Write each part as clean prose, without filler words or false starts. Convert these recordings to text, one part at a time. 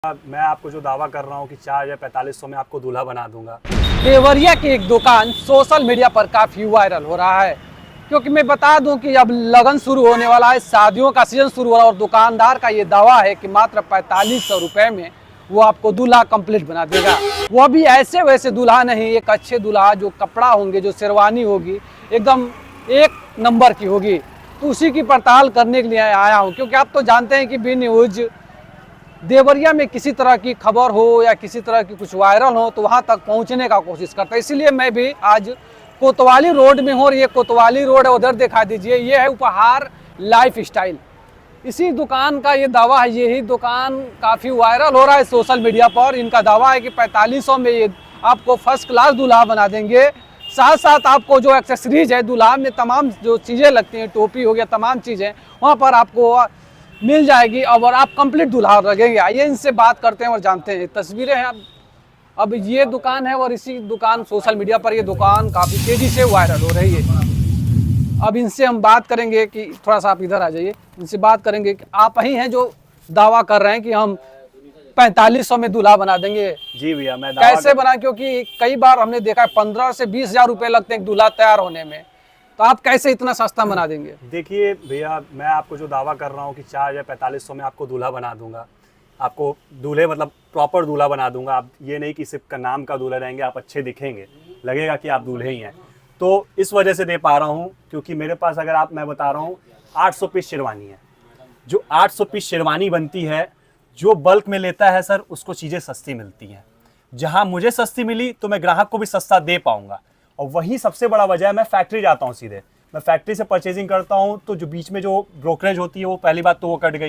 मैं आपको जो दावा कर रहा हूँ कि 4,4500 में आपको दूल्हा बना दूंगा। देवरिया की एक दुकान सोशल मीडिया पर काफ़ी वायरल हो रहा है, क्योंकि मैं बता दूं कि अब लगन शुरू होने वाला है, शादियों का सीजन शुरू हो रहा है और दुकानदार का ये दावा है कि मात्र 4500 रुपये में वो आपको दूल्हा कंप्लीट बना देगा। वो भी ऐसे वैसे दूल्हा नहीं, एक अच्छे दूल्हा, जो कपड़ा होंगे, जो शेरवानी होगी एकदम एक नंबर की होगी। तो उसी की पड़ताल करने के लिए आया हूँ, क्योंकि आप तो जानते हैं कि बी न्यूज़ देवरिया में किसी तरह की खबर हो या किसी तरह की कुछ वायरल हो तो वहां तक पहुंचने का कोशिश करता है। इसलिए मैं भी आज कोतवाली रोड में हूँ और ये कोतवाली रोड है, उधर दिखा दीजिए, ये है उपहार लाइफ स्टाइल। इसी दुकान का ये दावा है, यही दुकान काफ़ी वायरल हो रहा है सोशल मीडिया पर। इनका दावा है कि 4500 में ये आपको फर्स्ट क्लास दूल्हा बना देंगे। साथ साथ आपको जो एक्सेसरीज है दूल्हा में, तमाम जो चीज़ें लगती हैं, टोपी हो गया, तमाम चीज़ें वहाँ पर आपको मिल जाएगी और आप कंप्लीट दूल्हा लगेंगे। आइए इनसे बात करते हैं और जानते हैं। तस्वीरें हैं अब ये दुकान है और इसी दुकान सोशल मीडिया पर ये दुकान काफ़ी तेज़ी से वायरल हो रही है। अब इनसे हम बात करेंगे कि थोड़ा सा आप इधर आ जाइए, इनसे बात करेंगे कि आप ही हैं जो दावा कर रहे हैं कि हम 4500 में दूल्हा बना देंगे। जी भैया, मैं कैसे बना, क्योंकि कई बार हमने देखा है 15 से 20 हज़ार रुपये लगते हैं दूल्हा तैयार होने में, तो आप कैसे इतना सस्ता बना देंगे? देखिए भैया, मैं आपको जो दावा कर रहा हूँ कि 4,4500 में आपको दूल्हा बना दूंगा। आपको दूल्हे मतलब प्रॉपर दूल्हा बना दूंगा। आप ये नहीं कि सिर्फ का नाम का दूल्हा रहेंगे, आप अच्छे दिखेंगे, लगेगा कि आप दूल्हे ही हैं। तो इस वजह से दे पा रहा हूँ क्योंकि मेरे पास, अगर आप, मैं बता रहा हूँ, 800 पीस शेरवानी है। जो 800 पीस शेरवानी बनती है, जो बल्क में लेता है सर, उसको चीज़ें सस्ती मिलती हैं। जहाँ मुझे सस्ती मिली तो मैं ग्राहक को भी सस्ता दे पाऊंगा। और वही सबसे बड़ा वजह है, मैं फैक्ट्री जाता हूँ सीधे, मैं फैक्ट्री से परचेजिंग करता हूँ, तो जो बीच में जो ब्रोकरेज होती है वो पहली बात तो वो कट गई।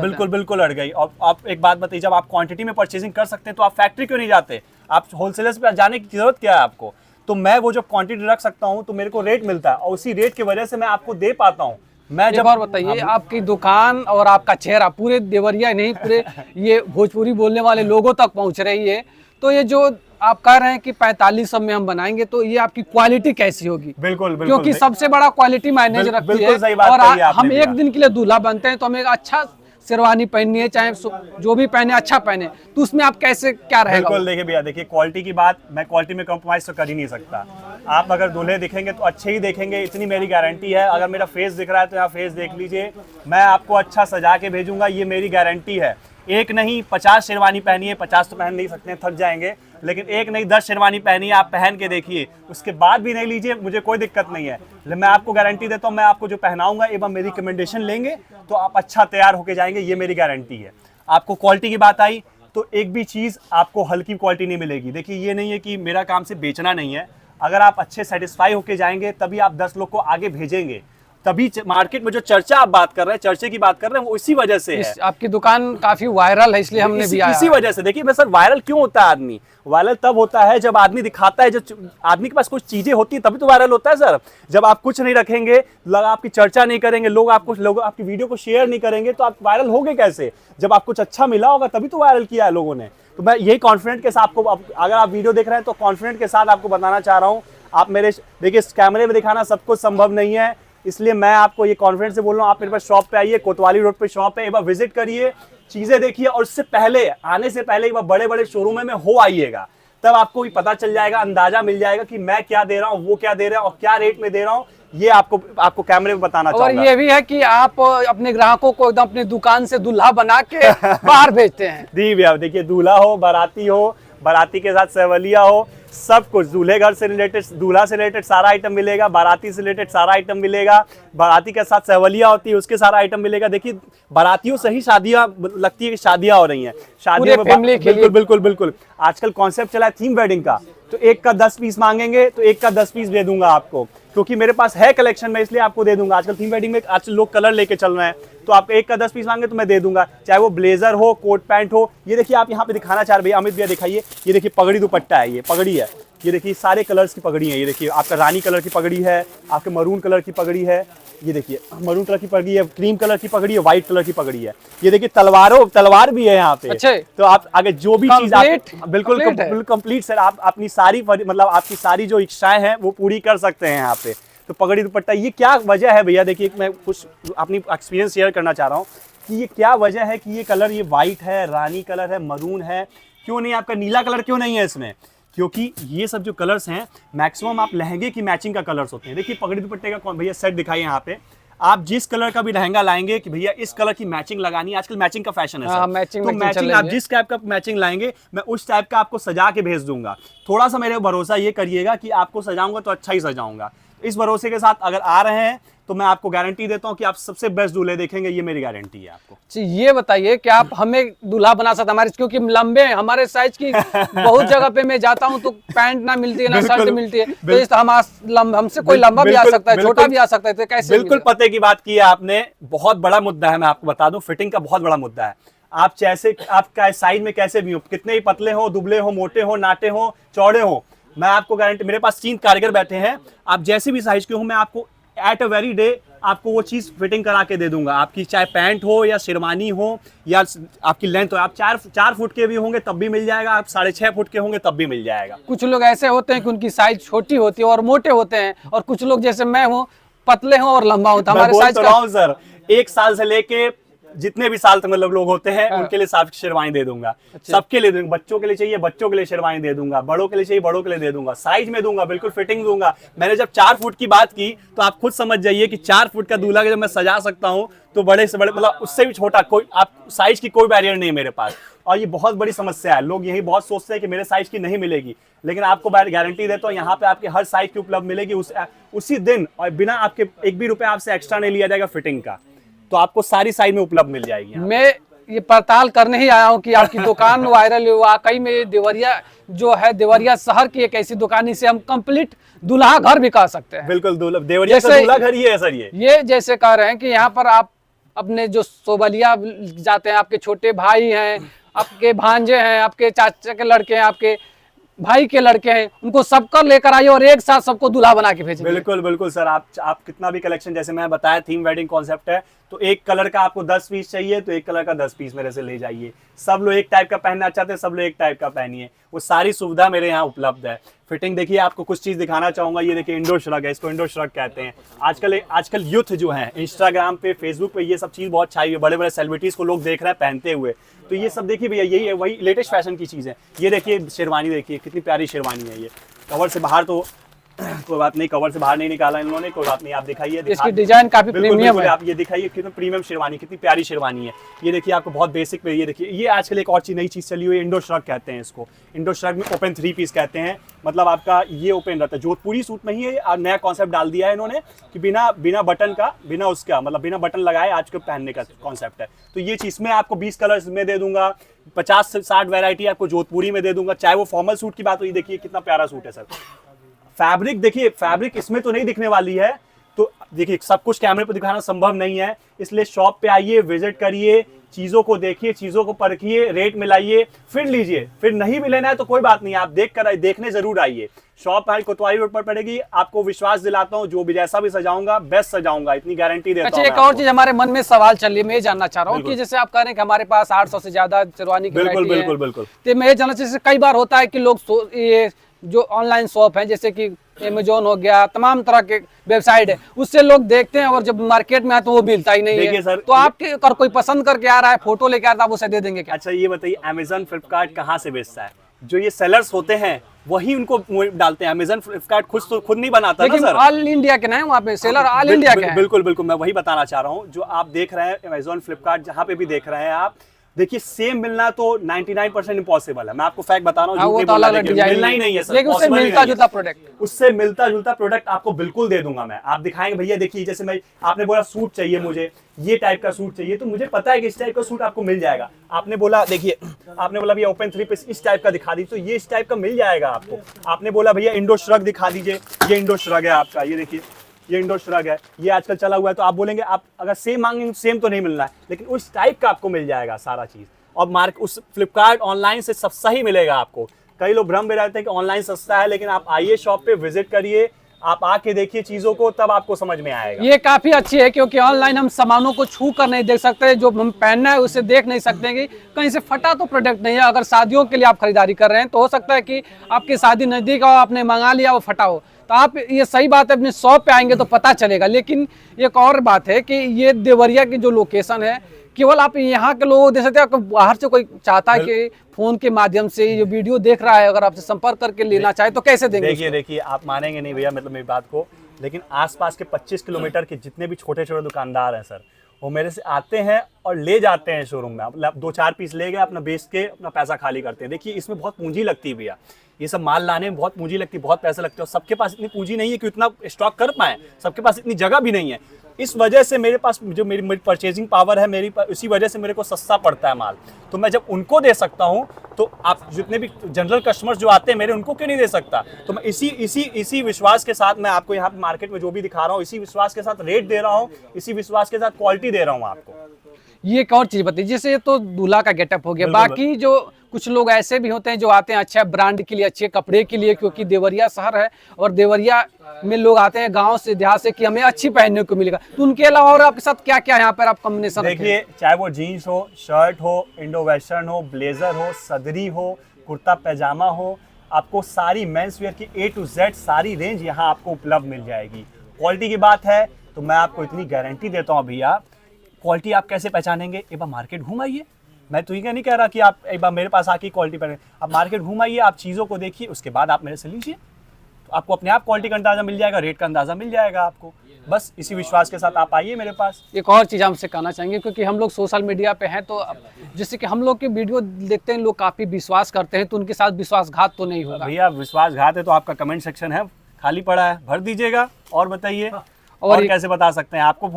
बिल्कुल बिल्कुल हट गई। और आप एक बात बताइए, जब आप क्वांटिटी में परचेजिंग कर सकते हैं तो आप फैक्ट्री क्यों नहीं जाते? आप होलसेलर्स पे जाने की जरूरत क्या है आपको? तो मैं वो जो क्वांटिटी रख सकता हूँ तो मेरे को रेट मिलता है और उसी रेट की वजह से मैं आपको दे पाता हूँ। मैं जब, और बताइए, आपकी दुकान और आपका चेहरा पूरे देवरिया नहीं, पूरे ये भोजपुरी बोलने वाले लोगों तक पहुंच रही है। तो ये जो आप कह रहे हैं कि 4500 में हम बनाएंगे, तो ये आपकी क्वालिटी कैसी होगी? बिल्कुल बिल्कुल, क्योंकि सबसे बड़ा क्वालिटी मैनेज रखती है। और हम एक दिन के लिए दूल्हा बनते हैं तो हमें अच्छा शेरवानी पहननी है, चाहे जो भी पहने अच्छा पहने, तो उसमें आप कैसे क्या रहेगा? बिल्कुल, देखिए भैया, देखिए क्वालिटी की बात, मैं क्वालिटी में कॉम्प्रोमाइज तो कर ही नहीं सकता। आप अगर दूल्हे दिखेंगे तो अच्छे ही देखेंगे, इतनी मेरी गारंटी है। अगर मेरा फेस दिख रहा है तो यहाँ फेस देख लीजिए, मैं आपको अच्छा सजा के भेजूंगा, ये मेरी गारंटी है। एक नहीं 50 शेरवानी पहनिए, 50 तो पहन नहीं सकते हैं, थक जाएंगे, लेकिन एक नहीं 10 शेरवानी पहनिए, आप पहन के देखिए, उसके बाद भी नहीं लीजिए, मुझे कोई दिक्कत नहीं है। मैं आपको गारंटी देता हूँ, मैं आपको जो पहनाऊंगा एवं मेरी रिकमेंडेशन लेंगे तो आप अच्छा तैयार होके जाएंगे, ये मेरी गारंटी है। आपको क्वालिटी की बात आई तो एक भी चीज़ आपको हल्की क्वालिटी नहीं मिलेगी। देखिए, ये नहीं है कि मेरा काम सिर्फ बेचना नहीं है। अगर आप अच्छे सेटिस्फाई होके जाएंगे तभी आप 10 लोग को आगे भेजेंगे, तभी मार्केट में जो चर्चा आप बात कर रहे हैं, चर्चे की बात कर रहे हैं, वो इसी वजह से है। आपकी दुकान काफी वायरल है, इसलिए हमने भी आया। इसी वजह से। देखिए सर, वायरल क्यों होता है आदमी? वायरल तब होता है जब आदमी दिखाता है, जब आदमी के पास कुछ चीजें होती है तभी तो वायरल होता है सर। जब आप कुछ नहीं रखेंगे, लोग आपकी चर्चा नहीं करेंगे, लोग आपकी वीडियो को शेयर नहीं करेंगे, तो आप वायरल होगे कैसे? जब आप कुछ अच्छा मिला होगा तभी तो वायरल किया है लोगों ने। तो मैं यही कॉन्फिडेंट के साथ आपको, अगर आप वीडियो देख रहे हैं तो कॉन्फिडेंट के साथ आपको बताना चाह रहा हूँ। आप मेरे, देखिए, कैमरे में दिखाना सब कुछ संभव नहीं है, इसलिए मैं आपको ये कॉन्फिडेंस से बोल रहा हूँ। आप मेरे पास शॉप पे आइए, कोतवाली रोड पे शॉप है, एक बार विजिट करिए, चीजें देखिए, और उससे पहले, आने से पहले एक बार बड़े बड़े शोरूम में हो आइएगा, तब आपको भी पता चल जाएगा, अंदाजा मिल जाएगा कि मैं क्या दे रहा हूँ, वो क्या दे रहा है और क्या रेट में दे रहा हूँ। ये आपको कैमरे में बताना चाहूंगा। और ये भी है कि आप अपने ग्राहकों को एकदम अपनी दुकान से दूल्हा बना के बाहर भेजते हैं। जी भैया, देखिए, दूल्हा हो, बाराती के साथ सेवलिया हो, सब कुछ, दूल्हे घर से रिलेटेड, दूल्हा से रिलेटेड सारा आइटम मिलेगा, बाराती से रिलेटेड सारा आइटम मिलेगा, बाराती के साथ सेवलिया होती है उसके सारा आइटम मिलेगा। देखिए, बारातियों से ही शादियां लगती है कि शादियां हो रही हैं, शादियों में बिल्कुल बिल्कुल बिल्कुल। आजकल कॉन्सेप्ट चला है थीम वेडिंग का, तो एक का 10 पीस मांगेंगे तो एक का 10 पीस दे दूंगा आपको, क्योंकि मेरे पास है कलेक्शन में, इसलिए आपको दे दूंगा। आजकल थीम वेडिंग में आजकल लोग कलर लेके चल रहे हैं, तो आप एक का 10 पीस मांगे तो मैं दे दूंगा, चाहे वो ब्लेजर हो, कोट पैंट हो। ये देखिए, आप यहाँ पे दिखाना चाह रहे भैया, अमित भैया दिखाइए, ये देखिए पगड़ी दुपट्टा है, ये पगड़ी है, ये देखिए सारे कलर्स की पगड़ी है। ये देखिए, आपका रानी कलर की पगड़ी है, आपके मरून कलर की पगड़ी है, ये देखिए मरून कलर की पगड़ी है, क्रीम कलर की पगड़ी है, व्हाइट कलर की पगड़ी है। ये देखिए तलवार भी है यहाँ पे। अच्छा, तो आप आगे जो भी चीज आप बिल्कुल कंप्लीट सर, आप अपनी सारी, मतलब आपकी सारी जो इच्छाएं हैं वो पूरी कर सकते हैं यहाँ पे। तो पगड़ी दुपट्टा, ये क्या वजह है भैया? देखिए, मैं कुछ अपनी एक्सपीरियंस शेयर करना चाह रहा हूँ कि ये क्या वजह है कि ये कलर, ये वाइट है, रानी कलर है, मरून है, क्यों नहीं आपका नीला कलर क्यों नहीं है इसमें? क्योंकि ये सब जो कलर्स हैं मैक्सिमम आप लहंगे की मैचिंग का कलर्स होते हैं। देखिए पगड़ी दुपट्टे का भैया सेट दिखाइए यहाँ पे, आप जिस कलर का भी लहंगा लाएंगे कि भैया इस कलर की मैचिंग लगानी है, आजकल मैचिंग का फैशन है सर। तो मैचिंग आप जिस टाइप का मैचिंग लाएंगे मैं उस टाइप का आपको सजा के भेज दूंगा। थोड़ा सा मेरे भरोसा ये करिएगा कि आपको सजाऊंगा तो अच्छा ही सजाऊंगा। इस भरोसे के साथ अगर आ रहे हैं तो मैं आपको गारंटी देता हूं कि आप सबसे बेस्ट दूल्हे देखेंगे, ये मेरी गारंटी है आपको। ये बताइए कि आप हमें दूल्हा बना सकते हमारे, क्योंकि हम लंबे हैं, हमारे साइज की बहुत जगह पे मैं जाता हूं तो पैंट ना मिलती है ना शर्ट मिलती है, तो हमसे कोई लंबा भी आ सकता है, छोटा भी आ सकता है, तो कैसे? बिल्कुल पते की बात की है आपने, बहुत बड़ा मुद्दा है। मैं आपको बता दूं फिटिंग का बहुत बड़ा मुद्दा है। आप जैसे आपका साइज में कैसे भी हो, कितने ही पतले हो, दुबले हो, मोटे हो, नाटे हो, चौड़े हो, मैं आपको गारंटी, मेरे पास 3 कारीगर बैठे हैं, आप जैसे भी साइज के हो मैं आपको एट अ वेरी डे आपको वो चीज़ फिटिंग करा के दे दूंगा। आपकी चाहे पैंट हो या शेरवानी हो या आपकी लेंथ हो, आप 4 फुट के भी होंगे तब भी मिल जाएगा, आप 6.5 फुट के होंगे तब भी मिल जाएगा। कुछ लोग ऐसे होते हैं कि उनकी साइज छोटी होती है और मोटे होते हैं, और कुछ लोग जैसे मैं हूँ पतले हो और लंबा होता है। हमारे साइज का सर 1 साल से लेके जितने भी साल तक मतलब लोग होते हैं उनके लिए साफ शेरवानी दे दूंगा। अच्छा। सबके लिए दूंगा, बच्चों के लिए चाहिए बच्चों के लिए शेरवानी दे दूंगा, बड़ों के लिए चाहिए बड़ों के लिए दे दूंगा, साइज में दूंगा, बिल्कुल फिटिंग दूंगा। मैंने जब 4 फुट की बात की तो आप खुद समझ जाइए कि 4 फुट का दूल्हा जब मैं सजा सकता हूँ तो बड़े से बड़े मतलब उससे भी छोटा कोई आप साइज की कोई बैरियर नहीं है मेरे पास। और ये बहुत बड़ी समस्या है, लोग यही बहुत सोचते हैं कि मेरे साइज की नहीं मिलेगी, लेकिन आपको गारंटी देता हूँ यहाँ पे आपके हर साइज की उपलब्ध मिलेगी उसी दिन, और बिना आपके 1 भी रुपए आपसे एक्स्ट्रा नहीं लिया जाएगा फिटिंग का, तो आपको सारी साइज में उपलब्ध मिल जाएगी। मैं ये पड़ताल करने ही आया हूँ कि आपकी दुकान वायरल हुई। वाकई में देवरिया जो है, देवरिया शहर की एक ऐसी दुकान, इसे हम कंप्लीट दूल्हा घर भी कह सकते हैं। बिल्कुल देवरिया का दूल्हा घर ही है सर। ये जैसे कह रहे हैं कि यहाँ पर आप अपने जो सोबलिया जाते हैं, आपके छोटे भाई हैं, आपके भांजे हैं, आपके चाचा के लड़के हैं, आपके भाई के लड़के हैं, उनको सबका लेकर आइए और एक साथ सबको दूल्हा बना के भेजिए। बिल्कुल बिल्कुल सर, आप कितना भी कलेक्शन, जैसे मैं बताया थीम वेडिंग कॉन्सेप्ट है, तो एक कलर का आपको 10 पीस चाहिए तो एक कलर का 10 पीस मेरे से ले जाइए। सब लोग एक टाइप का पहनना चाहते हैं, सब लोग एक टाइप का पहनिए, वो सारी सुविधा मेरे यहाँ उपलब्ध है। फिटिंग देखिए, आपको कुछ चीज दिखाना चाहूंगा, ये देखिए इंडो श्रग है, इसको इंडो श्रग कहते हैं। आजकल यूथ जो है इंस्टाग्राम पे, फेसबुक पे ये सब चीज बहुत छाई हुई है, बड़े बड़े सेलिब्रिटीज को लोग देख रहे हैं पहनते हुए, तो ये सब देखिए भैया, यही है, वही लेटेस्ट फैशन की चीज है। ये देखिए शेरवानी, देखिए कितनी प्यारी शेरवानी है। ये कवर से बाहर तो कोई बात नहीं, कवर से बाहर नहीं निकाला इन्होंने, कोई बात नहीं, आप दिखाइए, इसकी डिजाइन काफी प्रीमियम है। आप ये दिखाइए कितनी प्रीमियम शेरवानी, कितनी प्यारी शेरवानी है। ये देखिए आपको बहुत बेसिक पे, ये देखिए, ये आजकल एक और चीज नई चीज चली हुई है, इंडो श्रग कहते हैं इसको। इंडो श्रग में ओपन 3 पीस कहते हैं, मतलब आपका ये ओपन रहता है। जोधपुरी सूट में ही है, नया कॉन्सेप्ट डाल दिया है इन्होंने कि बिना बटन का, बिना उसका मतलब बिना बटन लगाए आज के पहनने का कॉन्सेप्ट है। तो ये चीज में आपको 20 कलर्स में दे दूंगा, 50 से 60 वैरायटी आपको जोधपुरी में दे दूंगा। चाहे वो फॉर्मल सूट की बात हो, ये देखिए कितना प्यारा सूट है सर। फैब्रिक देखिए, फैब्रिक इसमें तो नहीं दिखने वाली है, तो देखिए सब कुछ कैमरे पर दिखाना संभव नहीं है, इसलिए शॉप पे आइए, विजिट करिए, चीज़ों को देखिए, चीज़ों को परखिए, रेट मिलाइए, फिर लीजिए। फिर नहीं भी लेना है तो कोई बात नहीं, आप देखने जरूर आइए। शॉप है कोतवाली रोड पर पड़ेगी, आपको विश्वास दिलाता हूँ, जो भी जैसा भी सजाऊंगा बेस्ट सजाऊंगा, इतनी गारंटी देता हूँ। अच्छा, एक और चीज हमारे मन में सवाल चल रही है, मैं ये जानना चाह रहा हूँ कि जैसे आप कह रहे हैं कि हमारे पास 800 से ज्यादा शेरवानी की वैरायटी है। बिल्कुल। तो मैं ये जानना चाहिए, कई बार होता है कि लोग ये जो ऑनलाइन शॉप है, जैसे कि Amazon हो गया, तमाम तरह के वेबसाइट है, उससे लोग देखते हैं और जब मार्केट में आए तो वो मिलता ही नहीं है। सर, तो आपके अगर कोई पसंद करके आ रहा है, फोटो लेके आ रहा है, आप उसे दे देंगे क्या? अच्छा ये बताइए, Amazon फ्लिपकार्ट कहाँ से बेचता है? जो ये सेलर्स होते हैं वही उनको डालते हैं। Amazon फ्लिपकार्ट खुद नहीं बनाता ना सर। ऑल इंडिया के ना वहाँ पे सेलर ऑल इंडिया के हैं। बिल्कुल मैं वही बताना चाह रहा हूँ। जो आप देख रहे हैं Amazon फ्लिपकार्ट, जहाँ पे भी देख रहे हैं आप, देखिए सेम मिलना तो 99% इम्पॉसिबल है। मैं आपको फैक्ट बता रहा हूँ, मिलना ही नहीं है सर, लेकिन उससे मिलता जुलता प्रोडक्ट, उससे मिलता जुलता प्रोडक्ट आपको बिल्कुल दे दूंगा मैं। आप दिखाएंगे भैया, देखिए जैसे मैं, आपने बोला सूट चाहिए मुझे, ये टाइप का सूट चाहिए, तो मुझे पता है कि इस टाइप का सूट आपको मिल जाएगा। आपने बोला, देखिए आपने बोला भैया ओपन 3 पीस इस टाइप का दिखा दीजिए, तो ये इस टाइप का मिल जाएगा आपको। आपने बोला भैया इंडो श्रग दिखा दीजिए, ये इंडो श्रग है आपका, ये देखिए ये इंडो श्रग है, ये आजकल चला हुआ है। तो आप बोलेंगे, आप अगर सेम मांगेंगे सेम तो नहीं मिलना है, लेकिन उस टाइप का आपको मिल जाएगा सारा चीज। और उस फ्लिपकार्ट ऑनलाइन से सस्ता ही मिलेगा आपको। कई लोग भ्रम में रहते हैं कि ऑनलाइन सस्ता है, लेकिन आप आइए शॉप पे, विजिट करिए, आप आके देखिए चीजों को, तब आपको समझ में आएगा। ये काफी अच्छी है, क्योंकि ऑनलाइन हम सामानों को छू कर नहीं देख सकते, जो हम पहनना है उसे देख नहीं सकते कि कहीं से फटा तो प्रोडक्ट नहीं है। अगर शादियों के लिए आप खरीदारी कर रहे हैं तो हो सकता है कि आपकी शादी नजदीक हो, आपने मंगा लिया, वो फटा हो, तो आप, ये सही बात है, अपने शॉप पे आएंगे तो पता चलेगा। लेकिन एक और बात है कि ये देवरिया की जो लोकेशन है, केवल आप यहाँ के लोग दे सकते हैं, आपको बाहर से कोई चाहता है कि फोन के माध्यम से ये वीडियो देख रहा है, अगर आपसे संपर्क करके लेना चाहे तो कैसे देंगे? देखिए आप मानेंगे नहीं भैया, मतलब मेरी बात को, लेकिन आसपास के 25 किलोमीटर के जितने भी छोटे छोटे दुकानदार हैं सर, वो मेरे से आते हैं और ले जाते हैं शोरूम में। मतलब 2-4 पीस ले गए, अपना बेच के अपना पैसा खाली करते हैं। देखिए इसमें बहुत पूंजी लगती है भैया, ये सब माल लाने में बहुत पूंजी लगती है, बहुत पैसा लगता है, और सबके पास इतनी पूंजी नहीं है कि इतना स्टॉक कर पाए, सबके पास इतनी जगह भी नहीं है। इस वजह से मेरे पास जो मेरी परचेजिंग पावर है इसी वजह से मेरे को सस्ता पड़ता है माल। तो मैं जब उनको दे सकता हूँ तो आप जितने भी जनरल कस्टमर्स जो आते हैं मेरे, उनको क्यों नहीं दे सकता? तो मैं इसी विश्वास के साथ मैं आपको यहाँ पे मार्केट में जो भी दिखा रहा हूँ, इसी विश्वास के साथ रेट दे रहा हूँ, इसी विश्वास के साथ क्वालिटी दे रहा हूँ आपको। ये एक और चीज बताइए, जैसे तो दूल्हा का गेटअप हो गया, बाकी जो कुछ लोग ऐसे भी होते हैं जो आते हैं अच्छा ब्रांड के लिए, अच्छे कपड़े के लिए, क्योंकि देवरिया शहर है और देवरिया में लोग आते हैं गांव से, देहात से, कि हमें अच्छी पहनने को मिलेगा। तो उनके अलावा और आपके साथ क्या क्या यहाँ पर आप कॉम्बिनेशन? देखिए चाहे वो जीन्स हो, शर्ट हो, इंडो वेस्टर्न हो, ब्लेजर हो, सदरी हो, कुर्ता पैजामा हो, आपको सारी मेंस वेयर की A to Z सारी रेंज यहाँ आपको उपलब्ध मिल जाएगी। क्वालिटी की बात है तो मैं आपको इतनी गारंटी देता हूँ भैया, क्वालिटी आप कैसे पहचानेंगे? एक बार मार्केट घुमाइए, मैं तो ये नहीं कह रहा कि आप एक बार मेरे पास आके क्वालिटी पहने, आप मार्केट घुमाइए, आप चीज़ों को देखिए, उसके बाद आप मेरे से लीजिए, तो आपको अपने आप क्वालिटी का अंदाज़ा मिल जाएगा, रेट का अंदाज़ा मिल जाएगा आपको। बस इसी विश्वास के साथ आप आइए मेरे पास। एक और चीज़ हमसे कहना चाहेंगे, क्योंकि हम लोग सोशल मीडिया पे हैं, तो जैसे कि हम लोग की वीडियो देखते हैं लोग, काफ़ी विश्वास करते हैं, तो उनके साथ विश्वासघात तो नहीं होगा? भैया विश्वासघात है तो आपका कमेंट सेक्शन है खाली पड़ा है, भर दीजिएगा। और बताइए और कैसे बता सकते हैं? आपको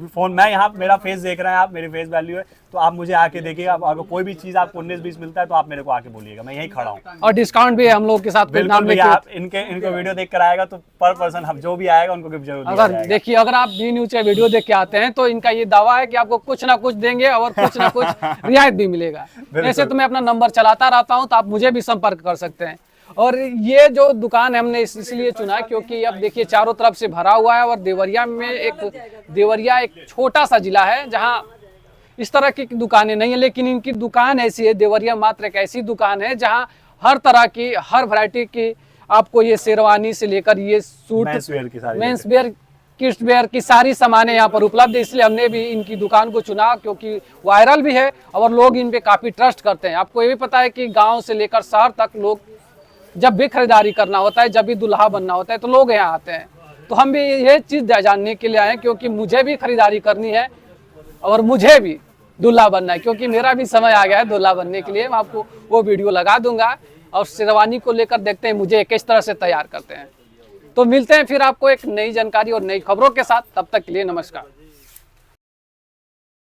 फोन मैं यहाँ मेरा फेस देख रहे हैं आप, मेरी फेस वैल्यू है, तो आप मुझे आके देखिएगा। अगर कोई भी चीज़ आपको 19-20 मिलता है तो आप मेरे को आके बोलिएगा, मैं यहीं खड़ा हूँ। और डिस्काउंट भी है हम लोग के साथ। बिल्कुल भैया, आप इनको वीडियो देख कर आएगा तो पर पर्सन हम जो भी आएगा उनको गिफ्ट जरूर दिया जाएगा। देखिए अगर आप बी न्यूज का वीडियो देख के आते हैं तो इनका ये दावा है कि आपको कुछ ना कुछ देंगे और कुछ ना कुछ रियायत भी मिलेगा। ऐसे तो मैं अपना नंबर चलाता रहता हूँ, तो आप मुझे भी संपर्क कर सकते हैं। और ये जो दुकान है हमने इसलिए चुना क्योंकि अब देखिए चारों तरफ से भरा हुआ है, और देवरिया एक छोटा सा जिला है जहां इस तरह की दुकानें नहीं है, लेकिन इनकी दुकान ऐसी है। देवरिया मात्र एक ऐसी दुकान है जहां हर तरह की, हर वैरायटी की आपको ये शेरवानी से लेकर ये suit, men's wear, kids where की सारी सामानें यहाँ पर उपलब्ध है। इसलिए हमने भी इनकी दुकान को चुना, क्योंकि वायरल भी है और लोग इन पे काफ़ी ट्रस्ट करते हैं। आपको ये भी पता है कि गाँव से लेकर शहर तक लोग जब भी खरीदारी करना होता है, जब भी दुल्हा बनना होता है, तो लोग यहाँ आते हैं। तो हम भी ये चीज़ जानने के लिए आए, क्योंकि मुझे भी खरीदारी करनी है और मुझे भी दूल्हा बनना है, क्योंकि मेरा भी समय आ गया है दूल्हा बनने के लिए। मैं आपको वो वीडियो लगा दूंगा और शेरवानी को लेकर देखते हैं मुझे किस तरह से तैयार करते हैं। तो मिलते हैं फिर आपको एक नई जानकारी और नई खबरों के साथ, तब तक के लिए नमस्कार।